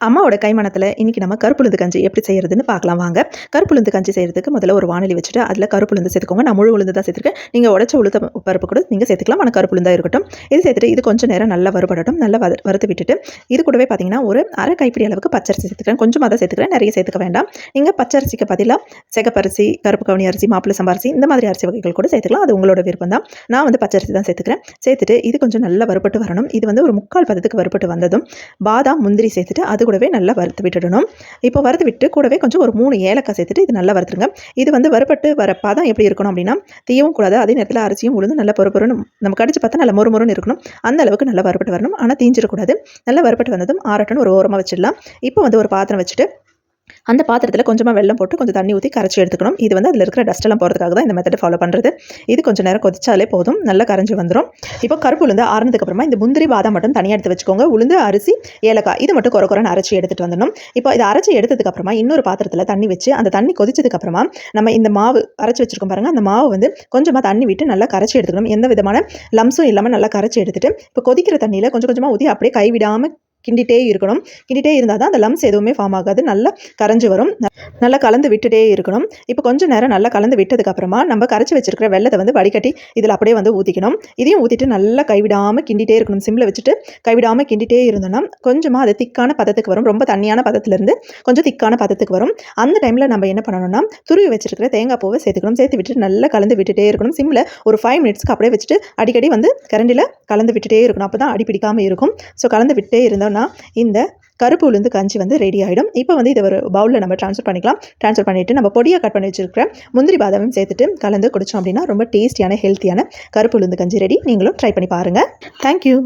அம்மாவோட கைமணத்தில் இன்றைக்கி நம்ம கருப்புளுந்து கஞ்சி எப்படி செய்கிறதுன்னு பார்க்கலாம் வாங்க. கருப்புளுந்து கஞ்சி செய்கிறதுக்கு முதல்ல ஒரு வானொலி வச்சுட்டு அதில் கருப்புளுந்து சேர்த்துக்கோங்க. நான் முழு உளுந்து தான் சேர்த்துருக்கேன். நீங்கள் உடச்ச உளுத்த பருப்பு கூட நீங்கள் சேர்த்துக்கலாம். ஆனால் கருப்புளுந்தாக இருக்கட்டும். இது சேர்த்துட்டு இது கொஞ்சம் நேரம் நல்லா வறுபடட்டும். நல்லா வறுத்து விட்டுட்டு இது கூடவே பார்த்தீங்கன்னா ஒரு அரை கைப்பிடி அளவுக்கு பச்சரிசி சேர்த்துக்கிறேன். கொஞ்சமாக தான் சேர்த்துக்கிறேன், நிறைய சேர்த்துக்க வேண்டாம். நீங்கள் பச்சரிசிக்கு பதிலாக சிகப்பரிசி, கருப்பு கவுனி அரிசி, மாப்பிள்ளை சம்பாரிசி இந்த மாதிரி அரிசி வகைகள் கூட சேர்த்துக்கலாம். அது உங்களோட விருப்பம் தான். நான் வந்து பச்சரிசி தான் சேர்த்துக்கிறேன். சேர்த்துட்டு இது கொஞ்சம் நல்லா வறுபட்டு வரணும். இது வந்து ஒரு 3/4 பதத்துக்கு வறுபட்டு வந்ததும் பாதாம், முந்திரி சேர்த்துட்டு அது கூடவே நல்லா வறுத்து விட்டுடணும். இப்போ வறுத்து விட்டு கூடவே கொஞ்சம் ஒரு 3 ஏலக்காய் சேர்த்துட்டு இது நல்லா வறுத்துருங்க. இது வந்து வறுபட்டு வர பதம் எப்படி இருக்கணும் அப்படின்னா, தீயவும் கூடாது, அதே நேரத்தில் அரிசியும் உளுந்து நல்லா பொறுன்னு நம்ம கடிச்சு பார்த்தா நல்லா மொறுன்னு இருக்கணும். அந்த அளவுக்கு நல்லா வறுபட்டு வரணும். ஆனால் தீஞ்சிடக்கூடாது. நல்லா வறுபட்டு வந்ததும் ஆறட்டுன்னு ஒரு ஓரமாக வச்சிடலாம். இப்போ வந்து ஒரு பாத்திரம் வச்சுட்டு அந்த பாத்திரத்தில் கொஞ்சமாக வெல்லம் போட்டு கொஞ்சம் தண்ணி ஊற்றி கரைச்சி எடுத்துக்கணும். இது வந்து அதில் இருக்கிற டஸ்ட்டெல்லாம் போகிறதுக்காக தான் இந்த மெத்தட் ஃபாலோ பண்ணுறது. இது கொஞ்சம் நேரம் கொதிச்சாலே போதும், நல்லா கரைஞ்சி வந்துடும். இப்போ கருப்பு உளுந்து ஆறுனதுக்கப்புறமா இந்த முந்திரி, பாதாம் மட்டும் தனியாக எடுத்து வச்சுக்கோங்க. உளுந்து, அரிசி, ஏலக்காய் இது மட்டும் குறைன்னு அரைச்சி எடுத்துகிட்டு வந்துடணும். இப்போ இதை அரைச்சி எடுத்ததுக்கப்புறமா இன்னொரு பாத்திரத்தில் தண்ணி வச்சு அந்த தண்ணி கொதிச்சதுக்கப்புறமா நம்ம இந்த மாவு அரைச்சி வச்சுருக்கோம் பாருங்கள், அந்த மாவு வந்து கொஞ்சமாக தண்ணி விட்டு நல்லா கரைச்சி எடுத்துக்கணும். எந்த விதமான லம்ஸும் இல்லாமல் நல்லா கரைச்சி எடுத்துகிட்டு இப்போ கொதிக்கிற தண்ணியில் கொஞ்சம் கொஞ்சமாக ஊற்றி அப்படியே கைவிடாமல் கிண்டிகிட்டே இருக்கணும். கிண்டிகிட்டே இருந்தால் தான் அந்த லம்ஸ் எதுவுமே ஃபார்ம் ஆகாது, நல்லா கரைஞ்சி வரும். நல்லா கலந்து விட்டுட்டே இருக்கணும். இப்போ கொஞ்சம் நேரம் நல்லா கலந்து விட்டதுக்கப்புறமா நம்ம கரைச்சி வச்சிருக்கிற வெள்ளத்தை வந்து வடிகட்டி இதில் அப்படியே வந்து ஊற்றிக்கணும். இதையும் ஊற்றிட்டு நல்லா கைவிடாமல் கிண்டிகிட்டே இருக்கணும். சிம்மில் வச்சுட்டு கைவிடாமல் கிண்டிகிட்டே இருந்தோம்னா கொஞ்சமாக அது திக்கான பதத்துக்கு வரும். ரொம்ப தண்ணியான பதத்துலேருந்து கொஞ்சம் திக்கான பதத்துக்கு வரும். அந்த டைமில் நம்ம என்ன பண்ணணும்னா துருவி வச்சிருக்கிற தேங்காய் பூவை சேர்த்துக்கணும். சேர்த்து விட்டுட்டு நல்லா கலந்து விட்டுட்டே இருக்கணும். சிம்மில் ஒரு 5 மினிட்ஸ்க்கு அப்படியே வச்சுட்டு அடிக்கடி வந்து கரண்டியில் கலந்து விட்டுட்டே இருக்கணும். அப்போ தான் அடி பிடிக்காமல் இருக்கும். ஸோ கலந்து விட்டே இருந்தோம்னா இந்த கருப்பு உளுந்து கஞ்சி வந்து ரெடி ஆகிடும். இப்போ வந்து இதை ஒரு பவுலில் நம்ம ட்ரான்ஸ்ஃபர் பண்ணிக்கலாம். ட்ரான்ஸ்ஃபர் பண்ணிவிட்டு நம்ம பொடியாக கட் பண்ணி வச்சுருக்கிற முந்திரி, பாதாமும் சேர்த்துட்டு கலந்து குடித்தோம் அப்படின்னா ரொம்ப டேஸ்டியான ஹெல்த்தியான கருப்பு உளுந்து கஞ்சி ரெடி. நீங்களும் ட்ரை பண்ணி பாருங்கள். தேங்க்யூ.